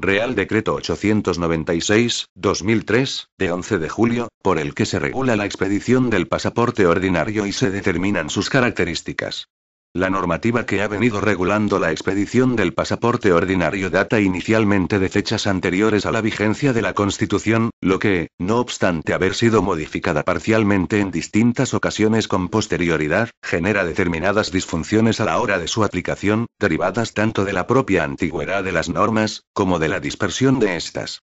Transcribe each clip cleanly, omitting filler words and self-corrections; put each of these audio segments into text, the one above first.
Real Decreto 896/2003, de 11 de julio, por el que se regula la expedición del pasaporte ordinario y se determinan sus características. La normativa que ha venido regulando la expedición del pasaporte ordinario data inicialmente de fechas anteriores a la vigencia de la Constitución, lo que, no obstante haber sido modificada parcialmente en distintas ocasiones con posterioridad, genera determinadas disfunciones a la hora de su aplicación, derivadas tanto de la propia antigüedad de las normas, como de la dispersión de estas.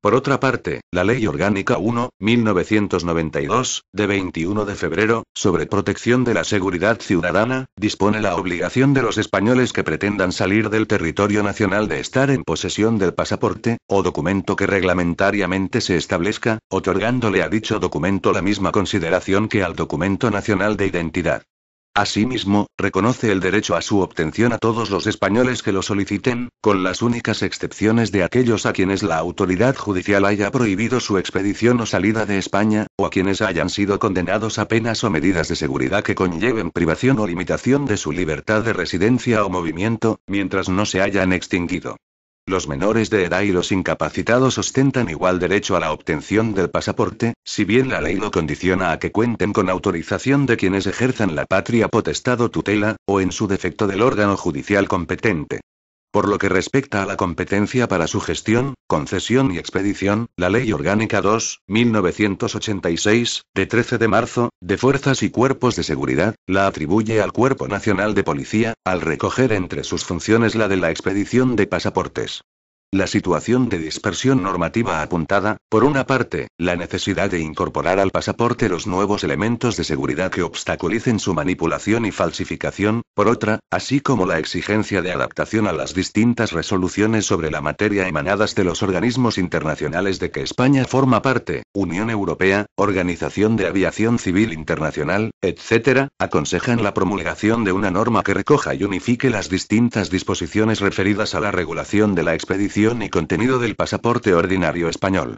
Por otra parte, la Ley Orgánica 1/1992, de 21 de febrero, sobre protección de la seguridad ciudadana, dispone la obligación de los españoles que pretendan salir del territorio nacional de estar en posesión del pasaporte, o documento que reglamentariamente se establezca, otorgándole a dicho documento la misma consideración que al documento nacional de identidad. Asimismo, reconoce el derecho a su obtención a todos los españoles que lo soliciten, con las únicas excepciones de aquellos a quienes la autoridad judicial haya prohibido su expedición o salida de España, o a quienes hayan sido condenados a penas o medidas de seguridad que conlleven privación o limitación de su libertad de residencia o movimiento, mientras no se hayan extinguido. Los menores de edad y los incapacitados ostentan igual derecho a la obtención del pasaporte, si bien la ley lo condiciona a que cuenten con autorización de quienes ejerzan la patria potestad o tutela, o en su defecto del órgano judicial competente. Por lo que respecta a la competencia para su gestión, concesión y expedición, la Ley Orgánica 2/1986, de 13 de marzo, de Fuerzas y Cuerpos de Seguridad, la atribuye al Cuerpo Nacional de Policía, al recoger entre sus funciones la de la expedición de pasaportes. La situación de dispersión normativa apuntada, por una parte, la necesidad de incorporar al pasaporte los nuevos elementos de seguridad que obstaculicen su manipulación y falsificación, por otra, así como la exigencia de adaptación a las distintas resoluciones sobre la materia emanadas de los organismos internacionales de que España forma parte, Unión Europea, Organización de Aviación Civil Internacional, etc., aconsejan la promulgación de una norma que recoja y unifique las distintas disposiciones referidas a la regulación de la expedición y contenido del pasaporte ordinario español.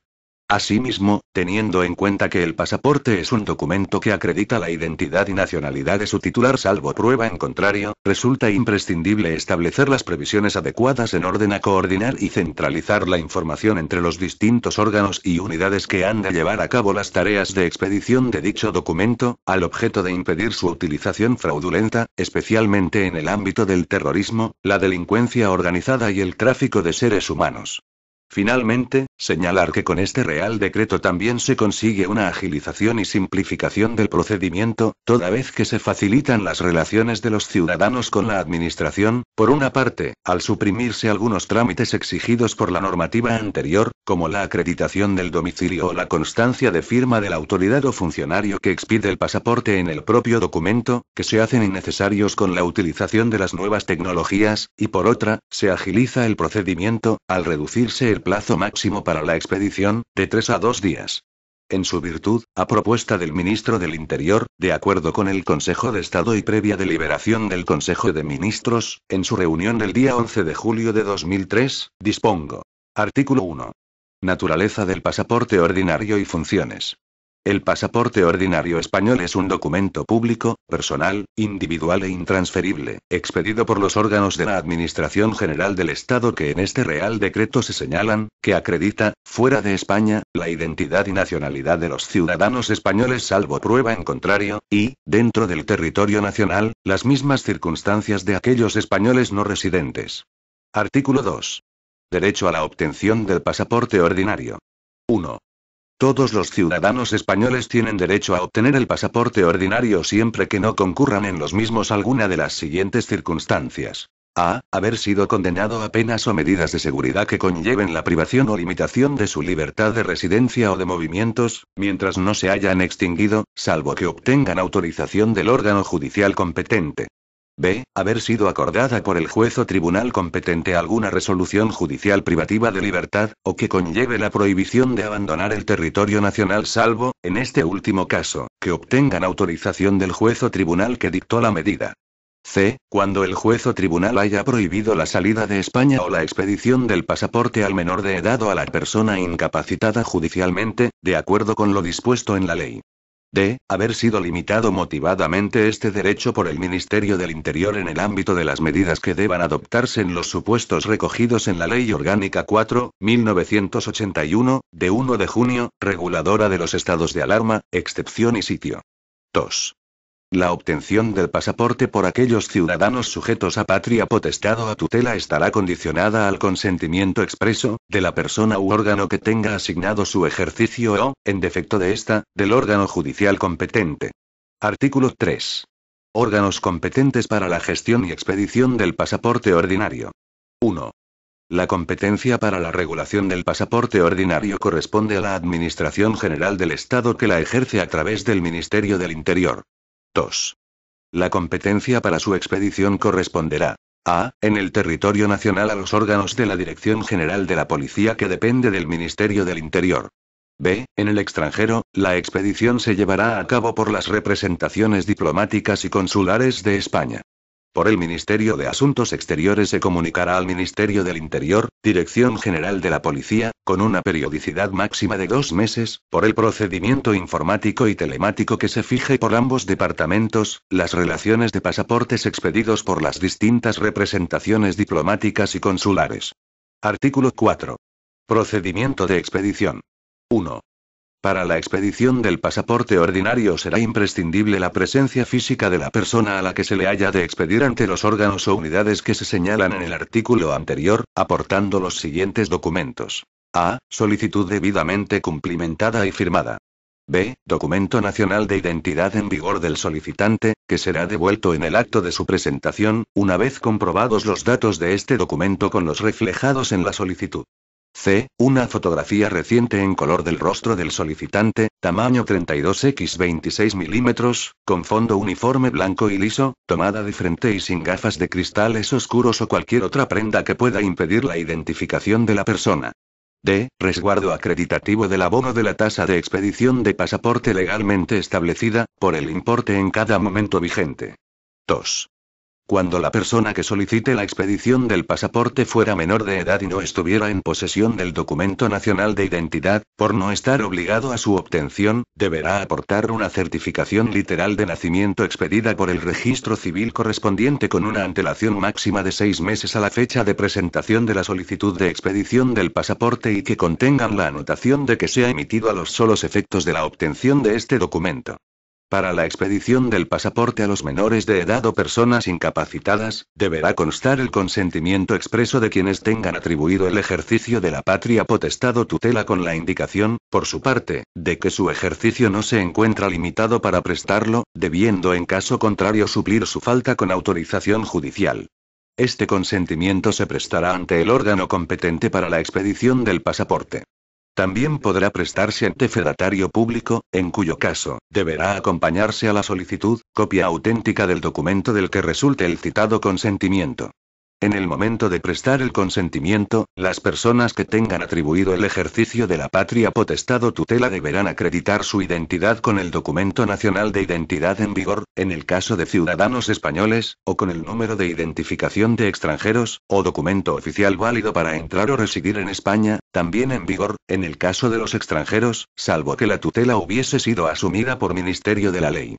Asimismo, teniendo en cuenta que el pasaporte es un documento que acredita la identidad y nacionalidad de su titular salvo prueba en contrario, resulta imprescindible establecer las previsiones adecuadas en orden a coordinar y centralizar la información entre los distintos órganos y unidades que han de llevar a cabo las tareas de expedición de dicho documento, al objeto de impedir su utilización fraudulenta, especialmente en el ámbito del terrorismo, la delincuencia organizada y el tráfico de seres humanos. Finalmente, señalar que con este Real Decreto también se consigue una agilización y simplificación del procedimiento, toda vez que se facilitan las relaciones de los ciudadanos con la Administración, por una parte, al suprimirse algunos trámites exigidos por la normativa anterior, como la acreditación del domicilio o la constancia de firma de la autoridad o funcionario que expide el pasaporte en el propio documento, que se hacen innecesarios con la utilización de las nuevas tecnologías, y por otra, se agiliza el procedimiento, al reducirse el plazo máximo para la expedición, de 3 a 2 días. En su virtud, a propuesta del ministro del Interior, de acuerdo con el Consejo de Estado y previa deliberación del Consejo de Ministros, en su reunión del día 11 de julio de 2003, dispongo. Artículo 1. Naturaleza del pasaporte ordinario y funciones. El pasaporte ordinario español es un documento público, personal, individual e intransferible, expedido por los órganos de la Administración General del Estado que en este Real Decreto se señalan, que acredita, fuera de España, la identidad y nacionalidad de los ciudadanos españoles salvo prueba en contrario, y, dentro del territorio nacional, las mismas circunstancias de aquellos españoles no residentes. Artículo 2. Derecho a la obtención del pasaporte ordinario. 1. Todos los ciudadanos españoles tienen derecho a obtener el pasaporte ordinario siempre que no concurran en los mismos alguna de las siguientes circunstancias. A. Haber sido condenado a penas o medidas de seguridad que conlleven la privación o limitación de su libertad de residencia o de movimientos, mientras no se hayan extinguido, salvo que obtengan autorización del órgano judicial competente. B. Haber sido acordada por el juez o tribunal competente alguna resolución judicial privativa de libertad, o que conlleve la prohibición de abandonar el territorio nacional salvo, en este último caso, que obtengan autorización del juez o tribunal que dictó la medida. C. Cuando el juez o tribunal haya prohibido la salida de España o la expedición del pasaporte al menor de edad o a la persona incapacitada judicialmente, de acuerdo con lo dispuesto en la ley. D. Haber sido limitado motivadamente este derecho por el Ministerio del Interior en el ámbito de las medidas que deban adoptarse en los supuestos recogidos en la Ley Orgánica 4.1981, de 1 de junio, reguladora de los estados de alarma, excepción y sitio. 2. La obtención del pasaporte por aquellos ciudadanos sujetos a patria potestad o a tutela estará condicionada al consentimiento expreso, de la persona u órgano que tenga asignado su ejercicio o, en defecto de esta, del órgano judicial competente. Artículo 3. Órganos competentes para la gestión y expedición del pasaporte ordinario. 1. La competencia para la regulación del pasaporte ordinario corresponde a la Administración General del Estado que la ejerce a través del Ministerio del Interior. 2. La competencia para su expedición corresponderá a. En el territorio nacional a los órganos de la Dirección General de la Policía que depende del Ministerio del Interior. B. En el extranjero, la expedición se llevará a cabo por las representaciones diplomáticas y consulares de España. Por el Ministerio de Asuntos Exteriores se comunicará al Ministerio del Interior, Dirección General de la Policía, con una periodicidad máxima de 2 meses, por el procedimiento informático y telemático que se fije por ambos departamentos, las relaciones de pasaportes expedidos por las distintas representaciones diplomáticas y consulares. Artículo 4. Procedimiento de expedición. 1. Para la expedición del pasaporte ordinario será imprescindible la presencia física de la persona a la que se le haya de expedir ante los órganos o unidades que se señalan en el artículo anterior, aportando los siguientes documentos. A. Solicitud debidamente cumplimentada y firmada. B. Documento nacional de identidad en vigor del solicitante, que será devuelto en el acto de su presentación, una vez comprobados los datos de este documento con los reflejados en la solicitud. C. Una fotografía reciente en color del rostro del solicitante, tamaño 32x 26 milímetros, con fondo uniforme blanco y liso, tomada de frente y sin gafas de cristales oscuros o cualquier otra prenda que pueda impedir la identificación de la persona. D. Resguardo acreditativo del abono de la tasa de expedición de pasaporte legalmente establecida, por el importe en cada momento vigente. 2. Cuando la persona que solicite la expedición del pasaporte fuera menor de edad y no estuviera en posesión del documento nacional de identidad, por no estar obligado a su obtención, deberá aportar una certificación literal de nacimiento expedida por el registro civil correspondiente con una antelación máxima de 6 meses a la fecha de presentación de la solicitud de expedición del pasaporte y que contengan la anotación de que se ha emitido a los solos efectos de la obtención de este documento. Para la expedición del pasaporte a los menores de edad o personas incapacitadas, deberá constar el consentimiento expreso de quienes tengan atribuido el ejercicio de la patria potestad o tutela con la indicación, por su parte, de que su ejercicio no se encuentra limitado para prestarlo, debiendo en caso contrario suplir su falta con autorización judicial. Este consentimiento se prestará ante el órgano competente para la expedición del pasaporte. También podrá prestarse ante fedatario público, en cuyo caso, deberá acompañarse a la solicitud, copia auténtica del documento del que resulte el citado consentimiento. En el momento de prestar el consentimiento, las personas que tengan atribuido el ejercicio de la patria potestad o tutela deberán acreditar su identidad con el documento nacional de identidad en vigor, en el caso de ciudadanos españoles, o con el número de identificación de extranjeros, o documento oficial válido para entrar o residir en España, también en vigor, en el caso de los extranjeros, salvo que la tutela hubiese sido asumida por Ministerio de la Ley.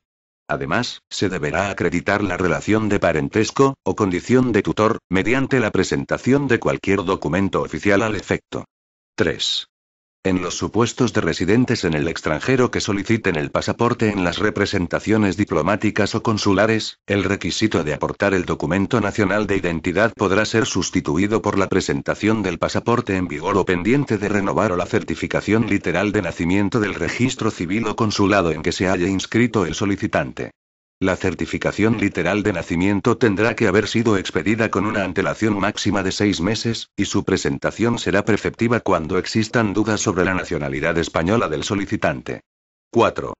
Además, se deberá acreditar la relación de parentesco, o condición de tutor, mediante la presentación de cualquier documento oficial al efecto. 3. En los supuestos de residentes en el extranjero que soliciten el pasaporte en las representaciones diplomáticas o consulares, el requisito de aportar el documento nacional de identidad podrá ser sustituido por la presentación del pasaporte en vigor o pendiente de renovar o la certificación literal de nacimiento del registro civil o consulado en que se haya inscrito el solicitante. La certificación literal de nacimiento tendrá que haber sido expedida con una antelación máxima de 6 meses, y su presentación será preceptiva cuando existan dudas sobre la nacionalidad española del solicitante. 4.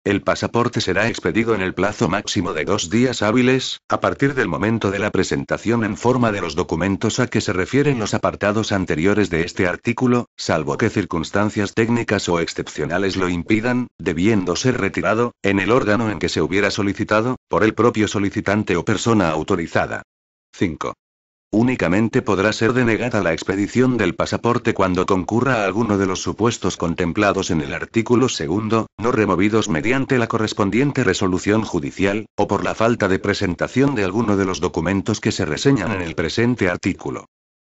El pasaporte será expedido en el plazo máximo de 2 días hábiles, a partir del momento de la presentación en forma de los documentos a que se refieren los apartados anteriores de este artículo, salvo que circunstancias técnicas o excepcionales lo impidan, debiendo ser retirado, en el órgano en que se hubiera solicitado, por el propio solicitante o persona autorizada. 5. Únicamente podrá ser denegada la expedición del pasaporte cuando concurra a alguno de los supuestos contemplados en el artículo segundo, no removidos mediante la correspondiente resolución judicial, o por la falta de presentación de alguno de los documentos que se reseñan en el presente artículo.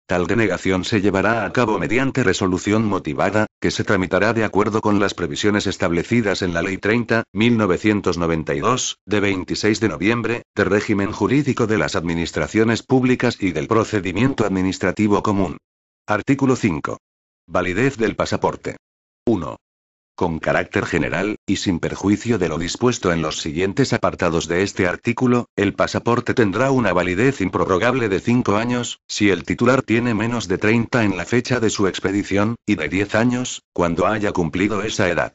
Tal denegación se llevará a cabo mediante resolución motivada, que se tramitará de acuerdo con las previsiones establecidas en la Ley 30/1992, de 26 de noviembre, de régimen jurídico de las administraciones públicas y del procedimiento administrativo común. Artículo 5. Validez del pasaporte. 1. Con carácter general, y sin perjuicio de lo dispuesto en los siguientes apartados de este artículo, el pasaporte tendrá una validez improrrogable de 5 años, si el titular tiene menos de 30 en la fecha de su expedición, y de 10 años, cuando haya cumplido esa edad.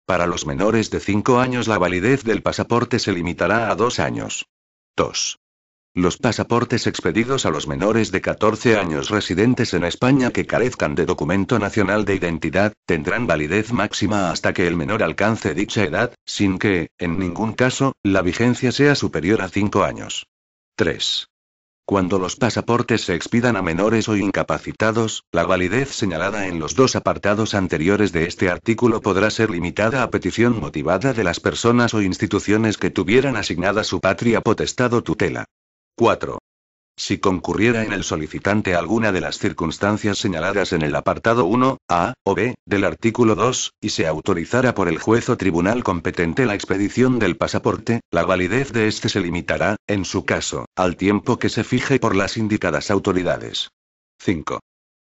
Para los menores de 5 años la validez del pasaporte se limitará a 2 años. 2. Los pasaportes expedidos a los menores de 14 años residentes en España que carezcan de documento nacional de identidad, tendrán validez máxima hasta que el menor alcance dicha edad, sin que, en ningún caso, la vigencia sea superior a 5 años. 3. Cuando los pasaportes se expidan a menores o incapacitados, la validez señalada en los dos apartados anteriores de este artículo podrá ser limitada a petición motivada de las personas o instituciones que tuvieran asignada su patria potestad o tutela. 4. Si concurriera en el solicitante alguna de las circunstancias señaladas en el apartado 1, A, o B, del artículo 2, y se autorizara por el juez o tribunal competente la expedición del pasaporte, la validez de este se limitará, en su caso, al tiempo que se fije por las indicadas autoridades. 5.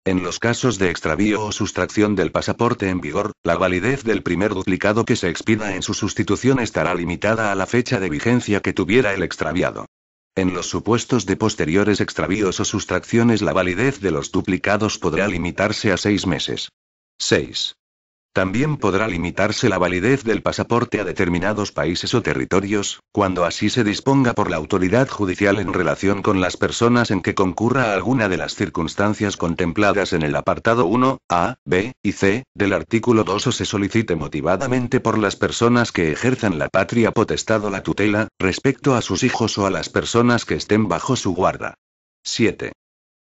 En los casos de extravío o sustracción del pasaporte en vigor, la validez del primer duplicado que se expida en su sustitución estará limitada a la fecha de vigencia que tuviera el extraviado. En los supuestos de posteriores extravíos o sustracciones la validez de los duplicados podrá limitarse a 6 meses. 6. También podrá limitarse la validez del pasaporte a determinados países o territorios, cuando así se disponga por la autoridad judicial en relación con las personas en que concurra alguna de las circunstancias contempladas en el apartado 1, A, B y C, del artículo 2 o se solicite motivadamente por las personas que ejerzan la patria potestad o la tutela, respecto a sus hijos o a las personas que estén bajo su guarda. 7.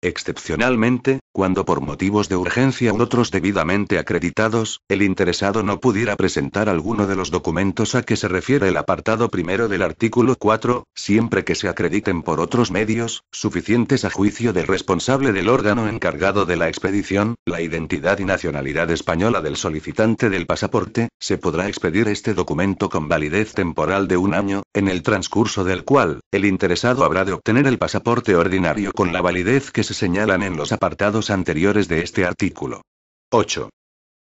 Excepcionalmente, cuando por motivos de urgencia u otros debidamente acreditados, el interesado no pudiera presentar alguno de los documentos a que se refiere el apartado primero del artículo 4, siempre que se acrediten por otros medios, suficientes a juicio del responsable del órgano encargado de la expedición, la identidad y nacionalidad española del solicitante del pasaporte, se podrá expedir este documento con validez temporal de 1 año, en el transcurso del cual, el interesado habrá de obtener el pasaporte ordinario con la validez que se señalan en los apartados anteriores de este artículo. 8.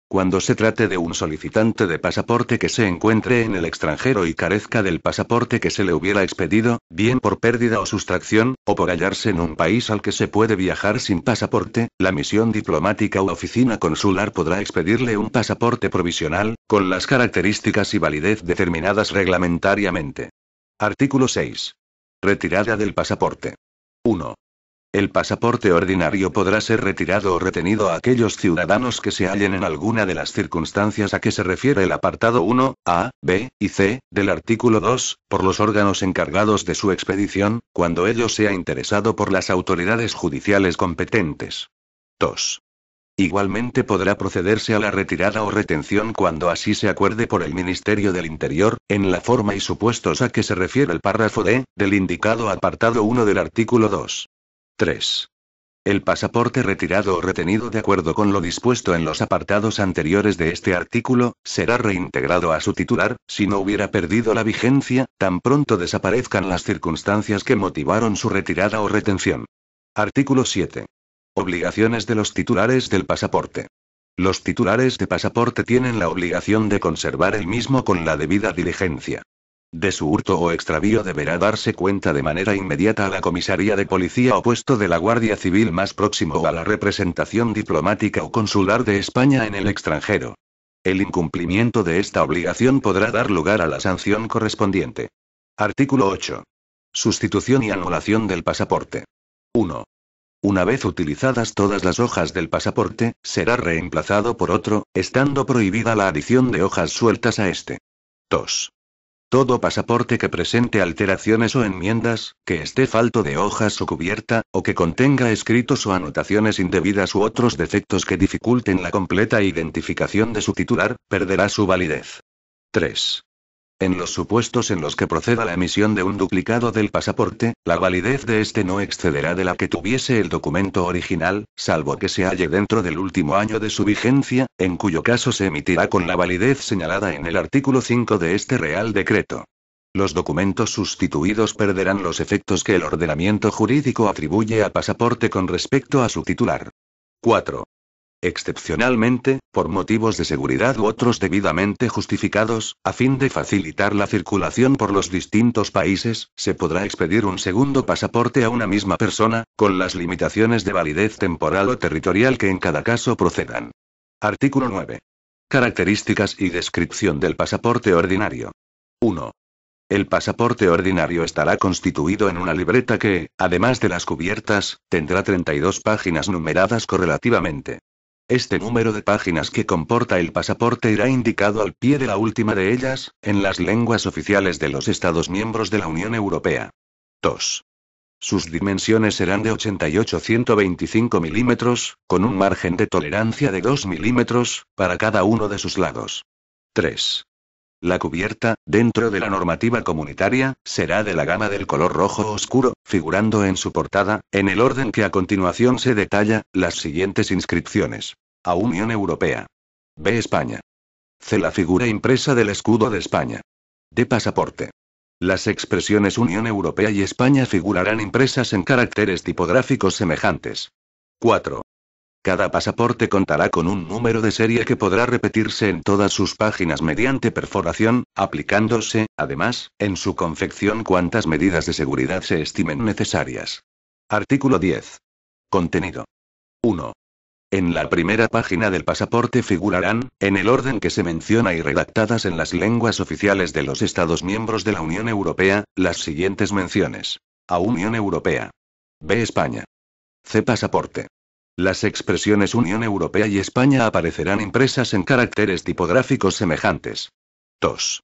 Cuando se trate de un solicitante de pasaporte que se encuentre en el extranjero y carezca del pasaporte que se le hubiera expedido, bien por pérdida o sustracción, o por hallarse en un país al que se puede viajar sin pasaporte, la misión diplomática u oficina consular podrá expedirle un pasaporte provisional, con las características y validez determinadas reglamentariamente. Artículo 6. Retirada del pasaporte. 1. El pasaporte ordinario podrá ser retirado o retenido a aquellos ciudadanos que se hallen en alguna de las circunstancias a que se refiere el apartado 1, A, B y C, del artículo 2, por los órganos encargados de su expedición, cuando ello sea interesado por las autoridades judiciales competentes. 2. Igualmente podrá procederse a la retirada o retención cuando así se acuerde por el Ministerio del Interior, en la forma y supuestos a que se refiere el párrafo D, del indicado apartado 1 del artículo 2. 3. El pasaporte retirado o retenido de acuerdo con lo dispuesto en los apartados anteriores de este artículo, será reintegrado a su titular, si no hubiera perdido la vigencia, tan pronto desaparezcan las circunstancias que motivaron su retirada o retención. Artículo 7. Obligaciones de los titulares del pasaporte. Los titulares de pasaporte tienen la obligación de conservar el mismo con la debida diligencia. De su hurto o extravío deberá darse cuenta de manera inmediata a la comisaría de policía o puesto de la Guardia Civil más próximo o a la representación diplomática o consular de España en el extranjero. El incumplimiento de esta obligación podrá dar lugar a la sanción correspondiente. Artículo 8. Sustitución y anulación del pasaporte. 1. Una vez utilizadas todas las hojas del pasaporte, será reemplazado por otro, estando prohibida la adición de hojas sueltas a este. 2. Todo pasaporte que presente alteraciones o enmiendas, que esté falto de hojas o cubierta, o que contenga escritos o anotaciones indebidas u otros defectos que dificulten la completa identificación de su titular, perderá su validez. 3. En los supuestos en los que proceda la emisión de un duplicado del pasaporte, la validez de este no excederá de la que tuviese el documento original, salvo que se halle dentro del último año de su vigencia, en cuyo caso se emitirá con la validez señalada en el artículo 5 de este Real Decreto. Los documentos sustituidos perderán los efectos que el ordenamiento jurídico atribuye al pasaporte con respecto a su titular. 4. Excepcionalmente, por motivos de seguridad u otros debidamente justificados, a fin de facilitar la circulación por los distintos países, se podrá expedir un segundo pasaporte a una misma persona, con las limitaciones de validez temporal o territorial que en cada caso procedan. Artículo 9. Características y descripción del pasaporte ordinario. 1. El pasaporte ordinario estará constituido en una libreta que, además de las cubiertas, tendrá 32 páginas numeradas correlativamente. Este número de páginas que comporta el pasaporte irá indicado al pie de la última de ellas, en las lenguas oficiales de los Estados miembros de la Unión Europea. 2. Sus dimensiones serán de 88-125 milímetros, con un margen de tolerancia de 2 milímetros, para cada uno de sus lados. 3. La cubierta, dentro de la normativa comunitaria, será de la gama del color rojo oscuro, figurando en su portada, en el orden que a continuación se detalla, las siguientes inscripciones. A Unión Europea. B. España. C. La figura impresa del escudo de España. D. Pasaporte. Las expresiones Unión Europea y España figurarán impresas en caracteres tipográficos semejantes. 4. Cada pasaporte contará con un número de serie que podrá repetirse en todas sus páginas mediante perforación, aplicándose, además, en su confección cuantas medidas de seguridad se estimen necesarias. Artículo 10. Contenido. 1. En la primera página del pasaporte figurarán, en el orden que se menciona y redactadas en las lenguas oficiales de los Estados miembros de la Unión Europea, las siguientes menciones. A Unión Europea. B. España. C. Pasaporte. Las expresiones Unión Europea y España aparecerán impresas en caracteres tipográficos semejantes. 2.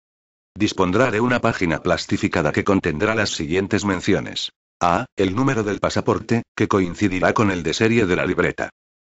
Dispondrá de una página plastificada que contendrá las siguientes menciones. A. El número del pasaporte, que coincidirá con el de serie de la libreta.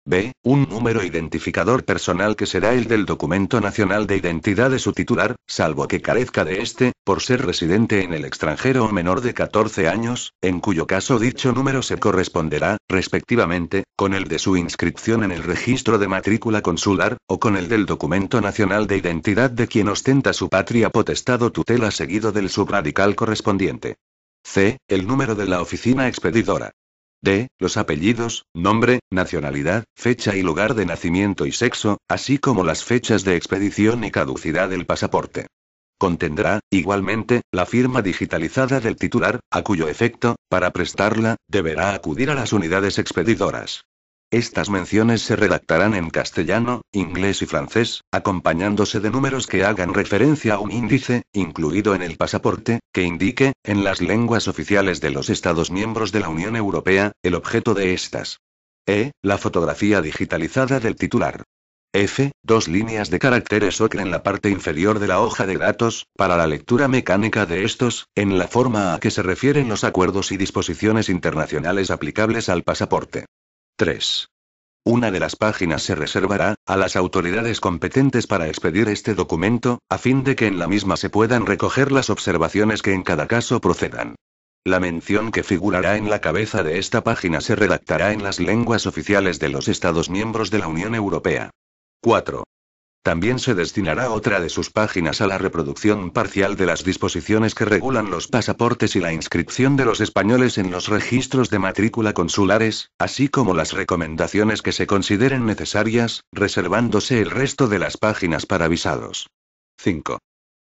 B. Un número identificador personal que será el del documento nacional de identidad de su titular, salvo que carezca de este, por ser residente en el extranjero o menor de 14 años, en cuyo caso dicho número se corresponderá, respectivamente, con el de su inscripción en el registro de matrícula consular, o con el del documento nacional de identidad de quien ostenta su patria potestad o tutela seguido del subradical correspondiente. C. El número de la oficina expedidora. D. Los apellidos, nombre, nacionalidad, fecha y lugar de nacimiento y sexo, así como las fechas de expedición y caducidad del pasaporte. Contendrá, igualmente, la firma digitalizada del titular, a cuyo efecto, para prestarla, deberá acudir a las unidades expedidoras. Estas menciones se redactarán en castellano, inglés y francés, acompañándose de números que hagan referencia a un índice, incluido en el pasaporte, que indique, en las lenguas oficiales de los Estados miembros de la Unión Europea, el objeto de estas. E. La fotografía digitalizada del titular. F. 2 líneas de caracteres ocre en la parte inferior de la hoja de datos, para la lectura mecánica de estos, en la forma a que se refieren los acuerdos y disposiciones internacionales aplicables al pasaporte. 3. Una de las páginas se reservará, a las autoridades competentes para expedir este documento, a fin de que en la misma se puedan recoger las observaciones que en cada caso procedan. La mención que figurará en la cabeza de esta página se redactará en las lenguas oficiales de los Estados miembros de la Unión Europea. 4. También se destinará otra de sus páginas a la reproducción parcial de las disposiciones que regulan los pasaportes y la inscripción de los españoles en los registros de matrícula consulares, así como las recomendaciones que se consideren necesarias, reservándose el resto de las páginas para visados. 5.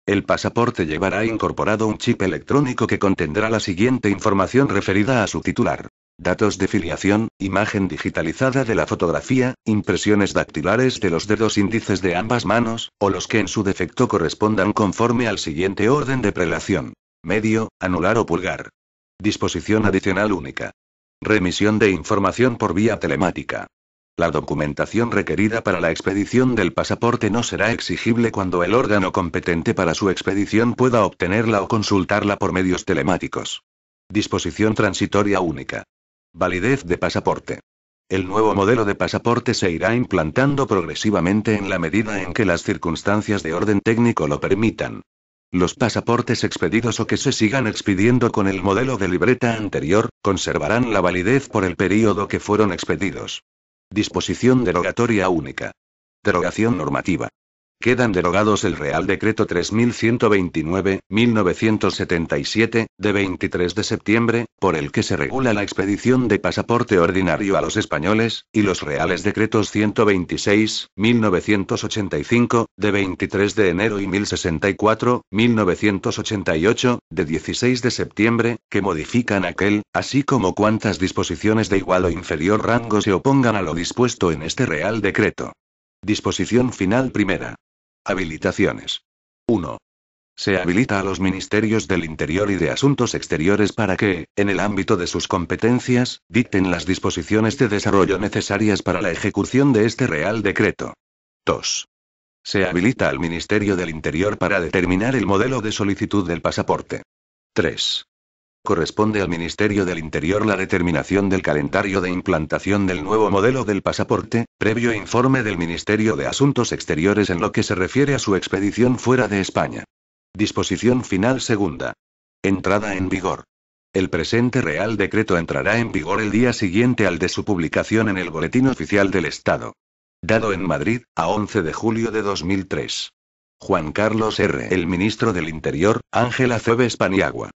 El pasaporte llevará incorporado un chip electrónico que contendrá la siguiente información referida a su titular. Datos de filiación, imagen digitalizada de la fotografía, impresiones dactilares de los dedos índices de ambas manos, o los que en su defecto correspondan conforme al siguiente orden de prelación. Medio, anular o pulgar. Disposición adicional única. Remisión de información por vía telemática. La documentación requerida para la expedición del pasaporte no será exigible cuando el órgano competente para su expedición pueda obtenerla o consultarla por medios telemáticos. Disposición transitoria única. Validez de pasaporte. El nuevo modelo de pasaporte se irá implantando progresivamente en la medida en que las circunstancias de orden técnico lo permitan. Los pasaportes expedidos o que se sigan expidiendo con el modelo de libreta anterior, conservarán la validez por el período que fueron expedidos. Disposición derogatoria única. Derogación normativa. Quedan derogados el Real Decreto 3129/1977, de 23 de septiembre, por el que se regula la expedición de pasaporte ordinario a los españoles, y los Reales Decretos 126/1985, de 23 de enero y 1064/1988, de 16 de septiembre, que modifican aquel, así como cuantas disposiciones de igual o inferior rango se opongan a lo dispuesto en este Real Decreto. Disposición final primera. Habilitaciones. 1. Se habilita a los Ministerios del Interior y de Asuntos Exteriores para que, en el ámbito de sus competencias, dicten las disposiciones de desarrollo necesarias para la ejecución de este Real Decreto. 2. Se habilita al Ministerio del Interior para determinar el modelo de solicitud del pasaporte. 3. Corresponde al Ministerio del Interior la determinación del calendario de implantación del nuevo modelo del pasaporte, previo informe del Ministerio de Asuntos Exteriores en lo que se refiere a su expedición fuera de España. Disposición final segunda. Entrada en vigor. El presente Real Decreto entrará en vigor el día siguiente al de su publicación en el Boletín Oficial del Estado. Dado en Madrid, a 11 de julio de 2003. Juan Carlos R. El Ministro del Interior, Ángel Acebes Paniagua.